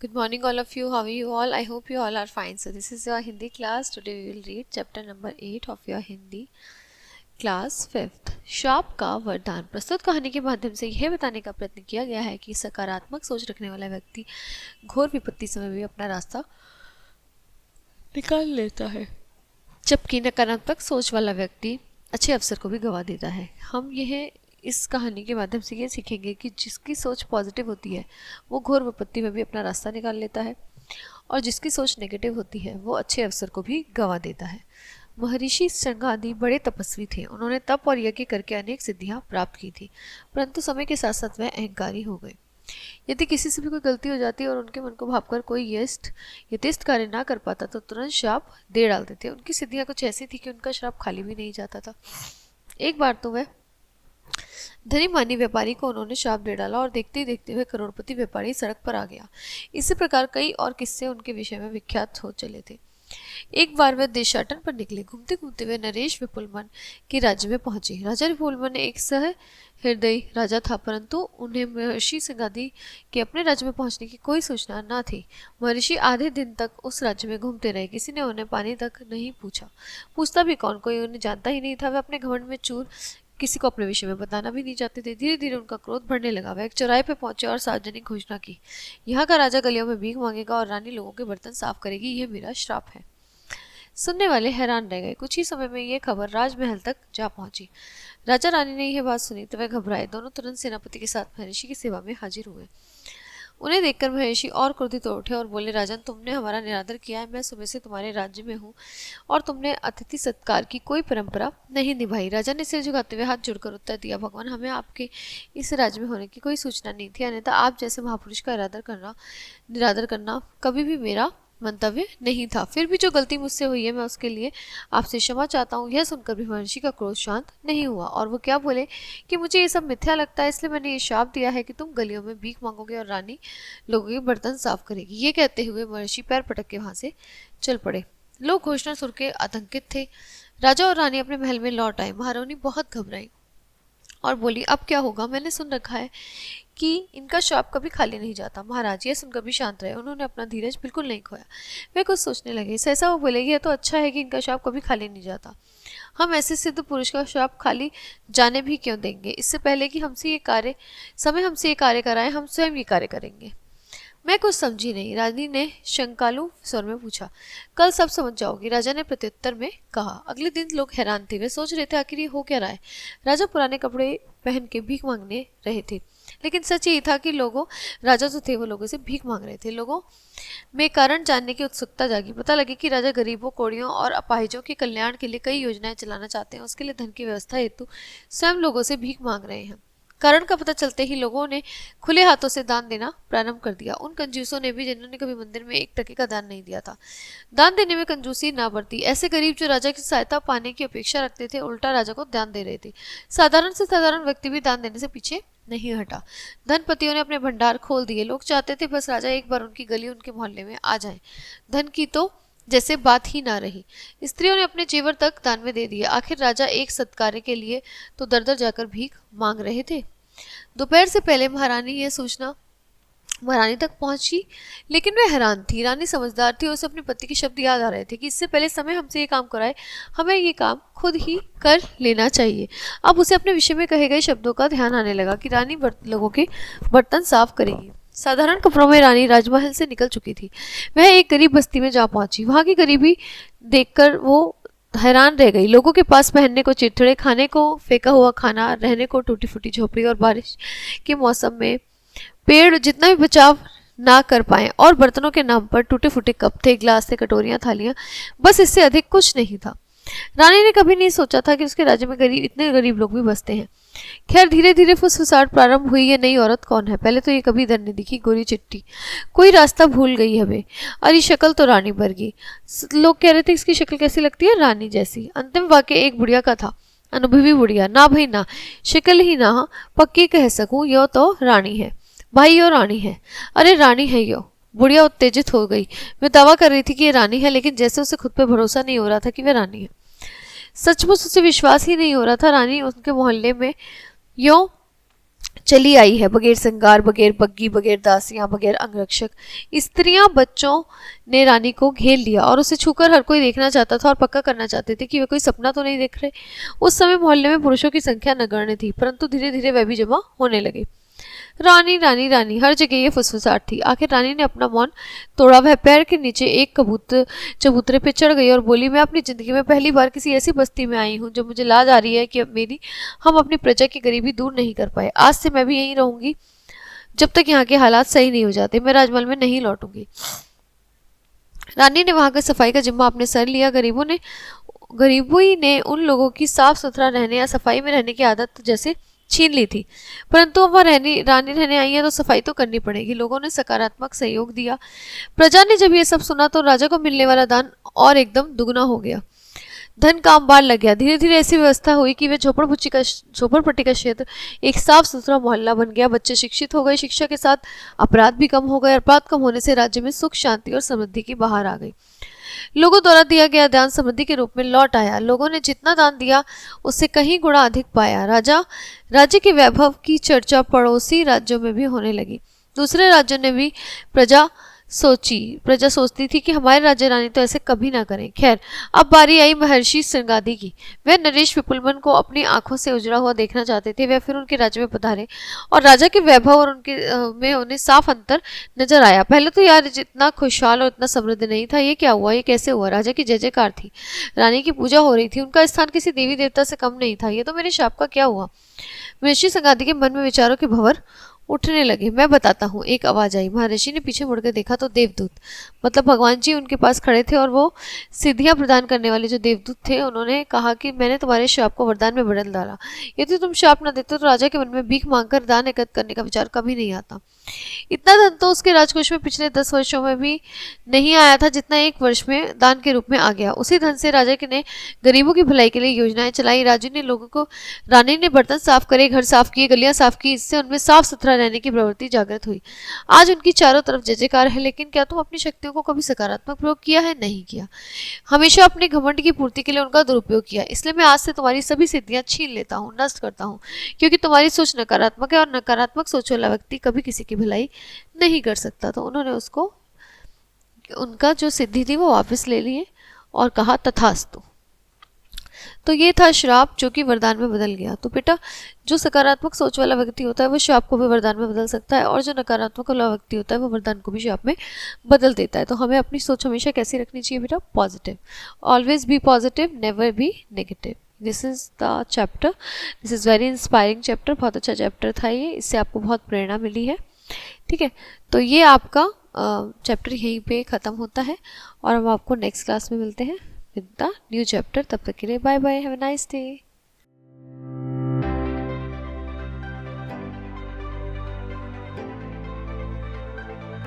Good morning, all of you. How are you all? I hope you all are fine. So, this is your Hindi class. Today, we will read chapter number 8 of your Hindi class 5th। शाप का वरदान। प्रस्तुत कहानी के माध्यम से यह बताने का प्रयत्न किया गया है कि सकारात्मक सोच रखने वाला व्यक्ति घोर विपत्ति समय भी अपना रास्ता निकाल लेता है, जबकि नकारात्मक सोच वाला व्यक्ति अच्छे अवसर को भी गंवा देता है। हम यह इस कहानी के माध्यम से ये सीखेंगे कि जिसकी सोच पॉजिटिव होती है वो घोर विपत्ति में भी अपना रास्ता निकाल लेता है, और जिसकी सोच नेगेटिव होती है वो अच्छे अवसर को भी गंवा देता है। महर्षि शृंगादि बड़े तपस्वी थे। उन्होंने तप और यज्ञ करके अनेक सिद्धियां प्राप्त की थी, परंतु समय के साथ साथ वह अहंकारी हो गए। यदि किसी से भी कोई गलती हो जाती और उनके मन को भावकर कोई यथेष्ट कार्य ना कर पाता तो तुरंत श्राप दे डालते थे। उनकी सिद्धियां कुछ ऐसी थी कि उनका श्राप खाली भी नहीं जाता था। एक बार तो वह धनी मानी व्यापारी को उन्होंने श्राप दे डाला और देखते ही देखते हुए करोड़पति व्यापारी सड़क पर आ गया। इसी प्रकार कई और किस्से उनके विषय में विख्यात हो चले थे। एक बार वे देशाटन पर निकले। घूमते घूमते वे नरेश विपुलमन के राज्य में पहुंचे। राजा विपुलमन एक सहृदयी राजा था, परंतु उन्हें महर्षि सिंगादी के अपने राज्य में पहुंचने की कोई सूचना न थी। महर्षि आधे दिन तक उस राज्य में घूमते रहे। किसी ने उन्हें पानी तक नहीं पूछता भी कौन, कोई उन्हें जानता ही नहीं था। वे अपने घमंड में चूर, किसी को अपने विषय में बताना भी नहीं चाहते थे। धीरे धीरे उनका क्रोध बढ़ने लगा। वह एक चौराहे पे पहुंचे और सार्वजनिक घोषणा की, यहाँ का राजा गलियों में भीख मांगेगा और रानी लोगों के बर्तन साफ करेगी। यह मेरा श्राप है। सुनने वाले हैरान रह गए। कुछ ही समय में यह खबर राजमहल तक जा पहुंची। राजा रानी ने यह बात सुनी तो वह घबराए। दोनों तुरंत सेनापति के साथ महर्षि की सेवा में हाजिर हुए। उन्हें देखकर महर्षि और क्रोधित हो उठे और बोले, राजन, तुमने हमारा निरादर किया है। मैं सुबह से तुम्हारे राज्य में हूँ और तुमने अतिथि सत्कार की कोई परंपरा नहीं निभाई। राजा ने सिर झुकाते हुए हाथ जोड़कर उत्तर दिया, भगवान, हमें आपके इस राज्य में होने की कोई सूचना नहीं थी, अन्यथा आप जैसे महापुरुष का निरादर करना कभी भी मेरा मंतव्य नहीं था। फिर भी जो गलती मुझसे हुई है मैं उसके लिए आपसे क्षमा चाहता हूँ। यह सुनकर भी महर्षि का क्रोध शांत नहीं हुआ और वो क्या बोले कि मुझे ये सब मिथ्या लगता है, इसलिए मैंने ये शाप दिया है कि तुम गलियों में भीख मांगोगे और रानी लोगों के बर्तन साफ करेगी। ये कहते हुए महर्षि पैर पटक के वहां से चल पड़े। लोग घोषणा सुन के आतंकित थे। राजा और रानी अपने महल में लौट आए। महारानी बहुत घबराई और बोली, अब क्या होगा? मैंने सुन रखा है कि इनका श्राप कभी खाली नहीं जाता। महाराज ये सुनकर भी शांत रहे। उन्होंने अपना धीरज बिल्कुल नहीं खोया। वे कुछ सोचने लगे। सहसा वो बोले, यह तो अच्छा है कि इनका श्राप कभी खाली नहीं जाता। हम ऐसे सिद्ध पुरुष का श्राप खाली जाने भी क्यों देंगे? इससे पहले कि हमसे ये कार्य कराएं, हम स्वयं ये कार्य करेंगे। मैं कुछ समझी नहीं, रानी ने शंकालु स्वर में पूछा। कल सब समझ जाओगी, राजा ने प्रत्युत्तर में कहा। अगले दिन लोग हैरान थे। वे सोच रहे थे आखिर ये हो क्या रहा है। राजा पुराने कपड़े पहन के भीख मांगने रहे थे, लेकिन सच ये था कि राजा जो थे वो लोगों से भीख मांग रहे थे। लोगों में कारण जानने की उत्सुकता जागी। पता लगी कि राजा गरीबों, कोढ़ियों और अपाहिजों के कल्याण के लिए कई योजनाएं चलाना चाहते हैं। उसके लिए धन की व्यवस्था हेतु स्वयं लोगों से भीख मांग रहे हैं। कारण का पता चलते ही लोगों ने खुले हाथों से दान देना प्रारंभ कर दिया। उन कंजूसों ने भी जिन्होंने कभी मंदिर में 1 टके का दान नहीं दिया था। दान देने में कंजूसी ना बरती। ऐसे गरीब जो राजा की सहायता पाने की अपेक्षा रखते थे, उल्टा राजा को दान दे रहे थे। साधारण से साधारण व्यक्ति भी दान देने से पीछे नहीं हटा। धनपतियों ने अपने भंडार खोल दिए। लोग चाहते थे बस राजा एक बार उनकी गली, उनके मोहल्ले में आ जाए। धन की तो जैसे बात ही ना रही। स्त्रियों ने अपने जेवर तक दान में दे दिए। आखिर राजा एक सत्कार्य के लिए तो दर दर जाकर भीख मांग रहे थे। दोपहर से पहले महारानी तक पहुंची, लेकिन वह हैरान थी। रानी समझदार थी। उसे अपने पति के शब्द याद आ रहे थे कि इससे पहले समय हमसे ये काम कराए, हमें ये काम खुद ही कर लेना चाहिए। अब उसे अपने विषय में कहे गए शब्दों का ध्यान आने लगा कि रानी लोगों के बर्तन साफ करेगी। साधारण कपड़ों में रानी राजमहल से निकल चुकी थी। वह एक गरीब बस्ती में जा पहुंची। वहां की गरीबी देखकर वो हैरान रह गई। लोगों के पास पहनने को चिथड़े, खाने को फेंका हुआ खाना, रहने को टूटी फूटी झोपड़ी और बारिश के मौसम में पेड़ जितना भी बचाव ना कर पाए, और बर्तनों के नाम पर टूटे फूटे कप थे, ग्लास थे, कटोरियां, थालियां, बस इससे अधिक कुछ नहीं था। रानी ने कभी नहीं सोचा था कि उसके राज्य में इतने गरीब लोग भी बसते हैं। खैर धीरे धीरे फुसफुसाहट प्रारंभ हुई। ये नई औरत कौन है? पहले तो ये कभी इधर नहीं दिखी, गोरी चिट्टी, कोई रास्ता भूल गई हमें। अरे शक्ल तो रानी वर्गी। लोग कह रहे थे इसकी शक्ल कैसी लगती है? रानी जैसी। अंतिम वाक्य एक बुढ़िया का था। अनुभवी बुढ़िया। ना भाई ना, शक्ल ही ना पक्की कह सकूं यो तो रानी है। भाई यो रानी है। अरे रानी है यो। बुढ़िया उत्तेजित हो गई। मैं दावा कर रही थी कि ये रानी है, लेकिन जैसे उसे खुद पे भरोसा नहीं हो रहा था कि वह रानी है। सचमुच उसे विश्वास ही नहीं हो रहा था। रानी उनके मोहल्ले में यूं चली आई है, बगैर श्रृंगार, बगैर बग्गी, बगैर दासियां, बगैर अंगरक्षक। स्त्रियां बच्चों ने रानी को घेर लिया और उसे छूकर हर कोई देखना चाहता था और पक्का करना चाहते थे कि वे कोई सपना तो नहीं देख रहे। उस समय मोहल्ले में पुरुषों की संख्या नगण्य थी, परंतु धीरे धीरे वह भी जमा होने लगे। रानी रानी रानी, हर जगह ये फुसफुसाहट थी। आखिर रानी ने अपना मौन तोड़ा। वह पैर के नीचे एक चबूतरे पे चढ़ गई और बोली, मैं अपनी जिंदगी में पहली बार किसी ऐसी बस्ती में आई हूँ जो मुझे लाज आ रही है कि अब मेरी हम अपनी प्रजा की गरीबी दूर नहीं कर पाए। आज से मैं भी यहीं रहूंगी जब तक यहाँ के हालात सही नहीं हो जाते। मैं राजमहल में नहीं लौटूंगी। रानी ने वहां की सफाई का जिम्मा अपने सर लिया। गरीबों ने उन लोगों की साफ सुथरा रहने या सफाई में रहने की आदत जैसे छीन ली थी, परंतु अब वह रानी रहने आई है तो सफाई तो करनी पड़ेगी। लोगों ने सकारात्मक सहयोग दिया। प्रजा ने जब ये सब सुना तो राजा को मिलने वाला दान और एकदम दुगना हो गया। धन का अंबार लग गया। धीरे धीरे ऐसी व्यवस्था हुई कि वे झोपड़पट्टी का क्षेत्र एक साफ सुथरा मोहल्ला बन गया। बच्चे शिक्षित हो गए। शिक्षा के साथ अपराध भी कम हो गए। अपराध कम होने से राज्य में सुख, शांति और समृद्धि की बहार आ गई। लोगों द्वारा दिया गया दान समृद्धि के रूप में लौट आया। लोगों ने जितना दान दिया उससे कहीं गुणा अधिक पाया। राज्य के वैभव की चर्चा पड़ोसी राज्यों में भी होने लगी। दूसरे राज्यों ने भी प्रजा सोचती थी कि हमारे राज्य रानी तो ऐसे कभी ना करें। खैर, अब बारी आई महर्षि श्रृंगादी की। वे नरेश विपुलमन को अपनी आंखों से उजड़ा हुआ देखना चाहते थे। वे फिर उनके राज्य में पधारे और राजा के वैभव और उनके में उन्हें साफ अंतर नजर आया। पहले तो यार जितना खुशहाल और इतना समृद्ध नहीं था। ये क्या हुआ, ये कैसे हुआ? राजा की जय जयकार थी, रानी की पूजा हो रही थी, उनका स्थान किसी देवी देवता से कम नहीं था। ये तो मेरे शाप का क्या हुआ? महर्षि श्रृंगादी के मन में विचारों के भंवर उठने लगे। मैं बताता हूँ, एक आवाज आई। महर्षि ने पीछे मुड़कर देखा तो देवदूत, मतलब भगवान जी उनके पास खड़े थे और वो सिद्धियां प्रदान करने वाले जो देवदूत थे, उन्होंने कहा कि मैंने तुम्हारे शाप को वरदान में बदल डाला। यदि तुम शाप न देते तो राजा के मन में भीख मांगकर दान एकत्र करने का विचार कभी नहीं आता। इतना धन तो उसके राजकोष में पिछले 10 वर्षों में भी नहीं आया था जितना एक वर्ष में दान के रूप में आ गया। उसी धन से राजा ने गरीबों की भलाई के लिए योजनाएं चलाई। रानी ने बर्तन साफ करे, घर साफ किए, गलियां साफ की। इससे उनमें साफ सुथरा रहने की प्रवृत्ति जागृत हुई। आज उनकी चारों तरफ जय जयकार है। लेकिन क्या तुम अपनी शक्तियों को कभी सकारात्मक प्रयोग किया है? नहीं किया। हमेशा अपने घमंड की पूर्ति के लिए उनका दुरुपयोग किया। इसलिए मैं आज से तुम्हारी सभी सिद्धियां छीन लेता हूँ, नष्ट करता हूँ, क्योंकि तुम्हारी सोच नकारात्मक है और नकारात्मक सोच वाला व्यक्ति कभी किसी की भलाई नहीं कर सकता। तो उन्होंने उसको उनका जो सिद्धि थी वो वापस ले लिए और कहा तथास्तु। तो ये था श्राप जो कि वरदान में बदल गया। तो बेटा, जो सकारात्मक सोच वाला व्यक्ति होता है वो श्राप को भी वरदान में बदल सकता है, और जो नकारात्मक वाला व्यक्ति होता है वो वरदान को भी श्राप में बदल देता है। तो हमें अपनी सोच हमेशा कैसी रखनी चाहिए बेटा? Positive. Always be positive, never be negative. This is the chapter. This is very inspiring chapter. बहुत अच्छा चैप्टर था ये, इससे आपको बहुत प्रेरणा मिली है। ठीक है, तो ये आपका चैप्टर यहीं पे ख़त्म होता है और हम आपको नेक्स्ट क्लास में मिलते हैं विद द न्यू चैप्टर। तब तक के लिए bye bye, have a nice day.